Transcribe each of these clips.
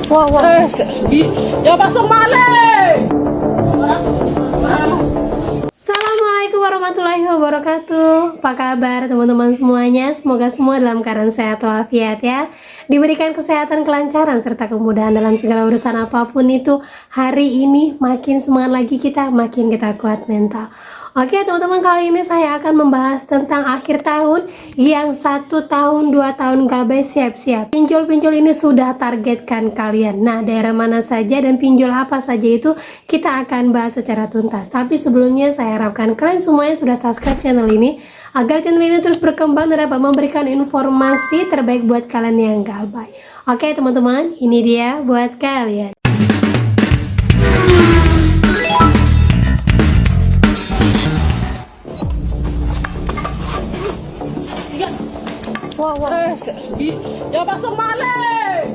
Wah, wah. Ya masuk Malik. Assalamualaikum warahmatullahi wabarakatuh. Apa kabar teman-teman semuanya? Semoga semua dalam keadaan sehat walafiat ya. Diberikan kesehatan, kelancaran, serta kemudahan dalam segala urusan apapun itu. Hari ini makin semangat lagi kita, makin kita kuat mental. Oke teman-teman, kali ini saya akan membahas tentang akhir tahun yang 1 tahun, 2 tahun galbay siap-siap. Pinjol-pinjol ini sudah targetkan kalian. Nah, daerah mana saja dan pinjol apa saja itu kita akan bahas secara tuntas. Tapi sebelumnya saya harapkan kalian semuanya sudah subscribe channel ini agar channel ini terus berkembang dan dapat memberikan informasi terbaik buat kalian yang galbay. Oke teman-teman, ini dia buat kalian. Wah, wah. Ya masuk Malik.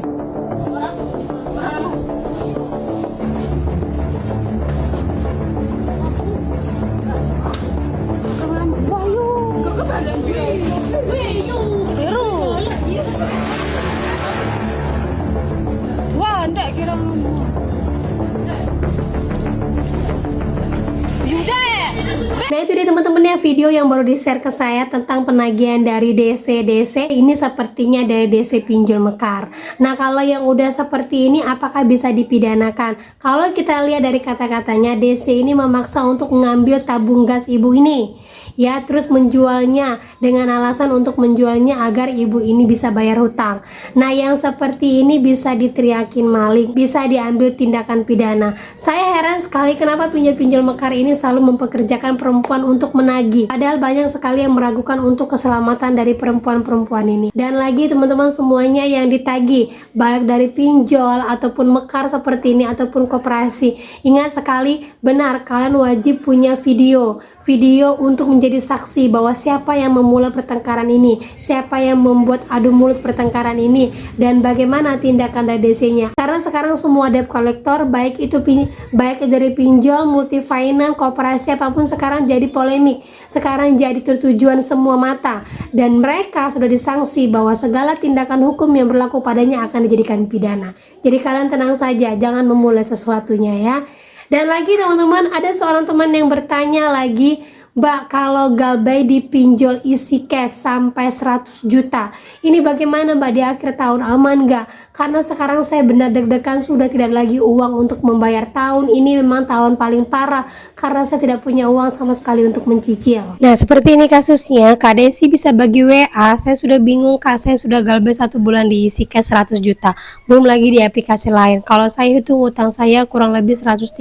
Wah, ndak kira Nah itu dia teman-teman ya, video yang baru di-share ke saya tentang penagihan dari DC ini sepertinya dari DC pinjol mekar. Nah kalau yang udah seperti ini apakah bisa dipidanakan? Kalau kita lihat dari kata-katanya, DC ini memaksa untuk mengambil tabung gas ibu ini ya, terus menjualnya dengan alasan untuk menjualnya agar ibu ini bisa bayar hutang. Nah yang seperti ini bisa diteriakin maling, bisa diambil tindakan pidana. Saya heran sekali kenapa pinjol-pinjol mekar ini selalu mempekerjakan perempuan untuk menagih, padahal banyak sekali yang meragukan untuk keselamatan dari perempuan-perempuan ini. Dan lagi teman-teman semuanya yang ditagih, baik dari pinjol ataupun mekar seperti ini ataupun koperasi, ingat sekali, benar kalian wajib punya video untuk menjadi saksi bahwa siapa yang memulai pertengkaran ini, siapa yang membuat adu mulut pertengkaran ini, dan bagaimana tindakan dari DC-nya. Karena sekarang semua debt collector, baik itu dari pinjol, multifinance, koperasi apapun, sekarang jadi polemik, sekarang jadi tertujuan semua mata, dan mereka sudah disanksi bahwa segala tindakan hukum yang berlaku padanya akan dijadikan pidana. Jadi kalian tenang saja, jangan memulai sesuatunya ya. Dan lagi teman-teman, ada seorang teman yang bertanya lagi, Mbak, kalau galbay dipinjol isi cash sampai 100 juta, ini bagaimana Mbak di akhir tahun, aman nggak? Karena sekarang saya benar deg-degan, sudah tidak lagi uang untuk membayar tahun ini, memang tahun paling parah karena saya tidak punya uang sama sekali untuk mencicil. Nah seperti ini kasusnya, Kak Desi bisa bagi WA, saya sudah bingung Kak, saya sudah galbay 1 bulan diisi cash 100 juta, belum lagi di aplikasi lain. Kalau saya hitung utang saya kurang lebih 130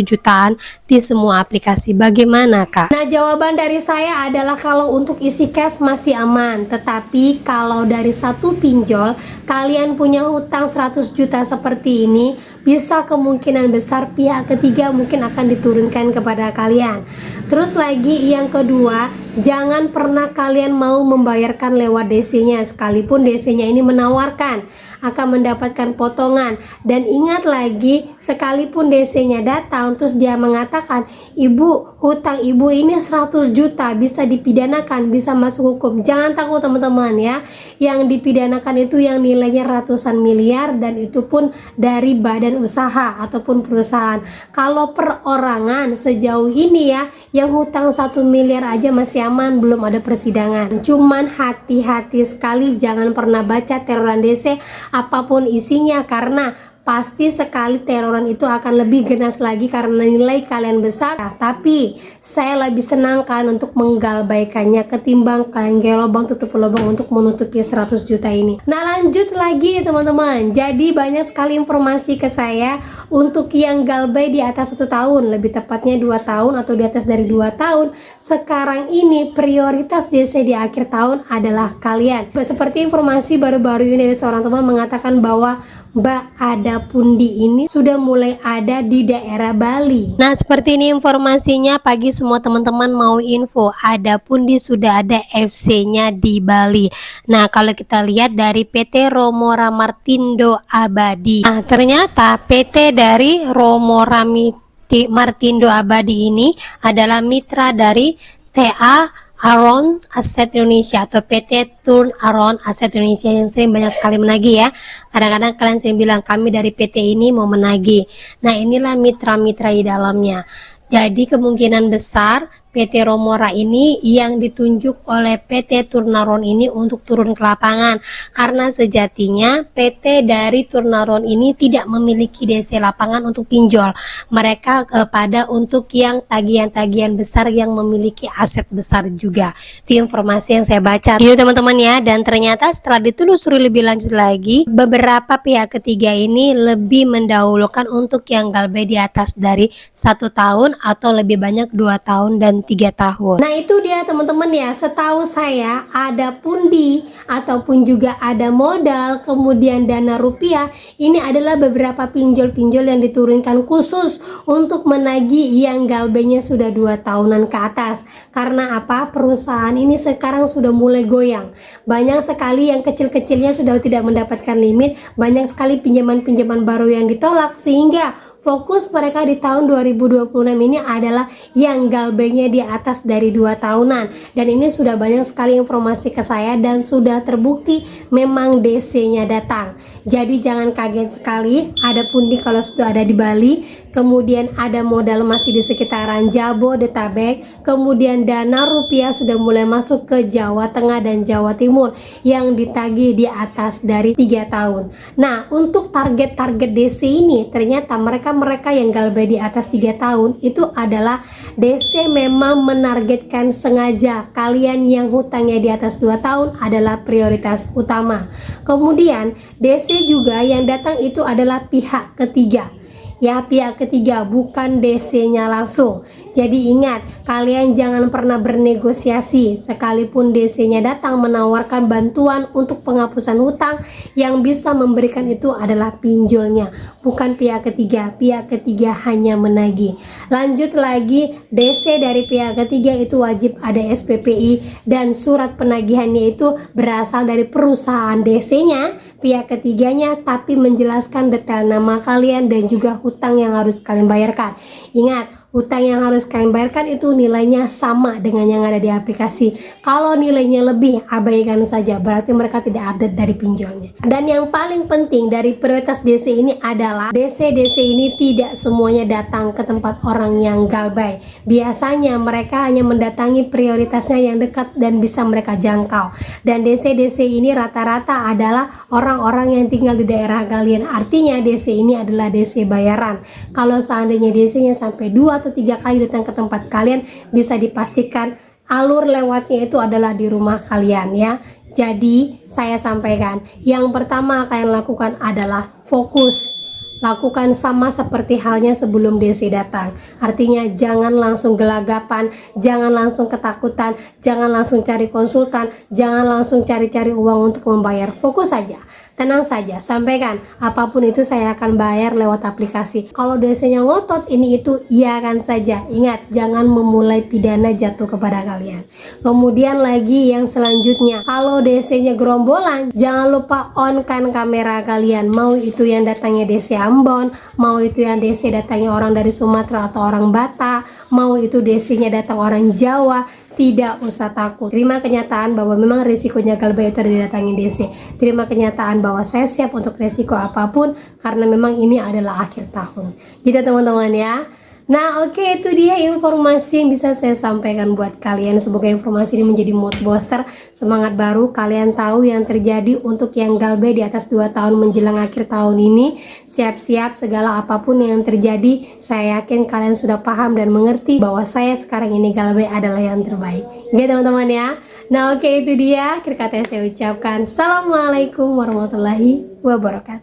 jutaan di semua aplikasi, bagaimana Kak? Nah jawaban dari saya adalah kalau untuk isi cash masih aman, tetapi kalau dari satu pinjol kalian punya hutang 100 juta seperti ini, bisa kemungkinan besar pihak ketiga mungkin akan diturunkan kepada kalian. Terus lagi yang kedua, jangan pernah kalian mau membayarkan lewat DC-nya, sekalipun DC-nya ini menawarkan akan mendapatkan potongan. Dan ingat lagi, sekalipun DC-nya datang terus dia mengatakan, ibu, hutang ibu ini 100 juta, bisa dipidanakan, bisa masuk hukum, jangan takut teman-teman ya. Yang dipidanakan itu yang nilainya ratusan miliar, dan itu pun dari badan usaha ataupun perusahaan. Kalau perorangan sejauh ini ya, yang hutang 1 miliar aja masih aman, belum ada persidangan. Cuman hati-hati sekali, jangan pernah baca teroran DC apapun isinya, karena pasti sekali teroran itu akan lebih ganas lagi karena nilai kalian besar. Nah, tapi saya lebih senang kalian untuk menggalbaikannya ketimbang kalian gelobang tutup lubang untuk menutupi 100 juta ini. Nah lanjut lagi teman-teman, jadi banyak sekali informasi ke saya untuk yang galbay di atas 1 tahun, lebih tepatnya 2 tahun atau di atas dari 2 tahun. Sekarang ini prioritas DC di akhir tahun adalah kalian. Seperti informasi baru-baru ini dari seorang teman mengatakan bahwa Mbak, ada pundi ini sudah mulai ada di daerah Bali. Nah seperti ini informasinya, pagi semua teman-teman mau info, ada pundi sudah ada FC-nya di Bali. Nah kalau kita lihat dari PT Romora Martindo Abadi, nah ternyata PT dari Romora Martindo Abadi ini adalah mitra dari TA Aron Aset Indonesia atau PT Turn Aron Aset Indonesia yang sering banyak sekali menagih ya. Kadang-kadang kalian sering bilang kami dari PT ini mau menagih. Nah, inilah mitra-mitra di dalamnya. Jadi kemungkinan besar PT Romora ini yang ditunjuk oleh PT Turnaron ini untuk turun ke lapangan, karena sejatinya PT dari Turnaron ini tidak memiliki DC lapangan untuk pinjol. Mereka pada untuk yang tagihan-tagihan besar yang memiliki aset besar juga. Itu informasi yang saya baca itu teman-teman ya. Dan ternyata setelah ditelusuri lebih lanjut lagi, beberapa pihak ketiga ini lebih mendahulukan untuk yang galbay di atas dari 1 tahun atau lebih banyak 2 tahun dan 3 tahun. Nah, itu dia teman-teman ya. Setahu saya ada pundi ataupun juga ada modal, kemudian dana rupiah. Ini adalah beberapa pinjol-pinjol yang diturunkan khusus untuk menagih yang galbaynya sudah 2 tahunan ke atas. Karena apa? Perusahaan ini sekarang sudah mulai goyang. Banyak sekali yang kecil-kecilnya sudah tidak mendapatkan limit, banyak sekali pinjaman-pinjaman baru yang ditolak, sehingga fokus mereka di tahun 2026 ini adalah yang galbaynya di atas dari 2 tahunan. Dan ini sudah banyak sekali informasi ke saya dan sudah terbukti memang DC-nya datang. Jadi jangan kaget sekali ada pundi kalau sudah ada di Bali, kemudian ada modal masih di sekitaran Jabodetabek, kemudian dana rupiah sudah mulai masuk ke Jawa Tengah dan Jawa Timur yang ditagih di atas dari 3 tahun. Nah, untuk target-target DC ini ternyata mereka yang galbay di atas 3 tahun itu adalah DC memang menargetkan sengaja kalian yang hutangnya di atas 2 tahun adalah prioritas utama. Kemudian DC juga yang datang itu adalah pihak ketiga. Ya, pihak ketiga, bukan DC-nya langsung. Jadi ingat, kalian jangan pernah bernegosiasi sekalipun DC-nya datang menawarkan bantuan untuk penghapusan hutang, yang bisa memberikan itu adalah pinjolnya, bukan pihak ketiga. Pihak ketiga hanya menagih. Lanjut lagi, DC dari pihak ketiga itu wajib ada SPPI dan surat penagihannya itu berasal dari perusahaan DC-nya, pihak ketiganya, tapi menjelaskan detail nama kalian dan juga hutang yang harus kalian bayarkan. Ingat, hutang yang harus kalian bayarkan itu nilainya sama dengan yang ada di aplikasi. Kalau nilainya lebih, abaikan saja, berarti mereka tidak update dari pinjolnya. Dan yang paling penting dari prioritas DC ini adalah DC ini tidak semuanya datang ke tempat orang yang galbay. Biasanya mereka hanya mendatangi prioritasnya yang dekat dan bisa mereka jangkau. Dan DC ini rata-rata adalah orang-orang yang tinggal di daerah kalian. Artinya DC ini adalah DC bayaran. Kalau seandainya DC-nya sampai 2 atau 3 kali datang ke tempat kalian, bisa dipastikan alur lewatnya itu adalah di rumah kalian ya. Jadi saya sampaikan, yang pertama kalian lakukan adalah fokus. Lakukan sama seperti halnya sebelum DC datang. Artinya jangan langsung gelagapan, jangan langsung ketakutan, jangan langsung cari konsultan, jangan langsung cari-cari uang untuk membayar. Fokus saja, tenang saja, sampaikan apapun itu saya akan bayar lewat aplikasi. Kalau DC-nya ngotot ini itu, iakan saja. Ingat, jangan memulai pidana jatuh kepada kalian. Kemudian lagi yang selanjutnya, kalau DC-nya gerombolan, jangan lupa on kan kamera kalian. Mau itu yang datangnya DC Ambon, mau itu yang DC datangnya orang dari Sumatera atau orang Batak, mau itu DC-nya datang orang Jawa, tidak usah takut. Terima kenyataan bahwa memang risikonya galbay itu ada didatangin DC. Terima kenyataan bahwa saya siap untuk risiko apapun karena memang ini adalah akhir tahun. Gitu teman-teman ya. Nah, oke, itu dia informasi yang bisa saya sampaikan buat kalian. Semoga informasi ini menjadi mood booster, semangat baru. Kalian tahu yang terjadi untuk yang galbay di atas 2 tahun menjelang akhir tahun ini. Siap-siap segala apapun yang terjadi. Saya yakin kalian sudah paham dan mengerti bahwa saya sekarang ini galbay adalah yang terbaik. Oke teman-teman ya. Nah, oke, itu dia. Akhir kata saya ucapkan Assalamualaikum warahmatullahi wabarakatuh.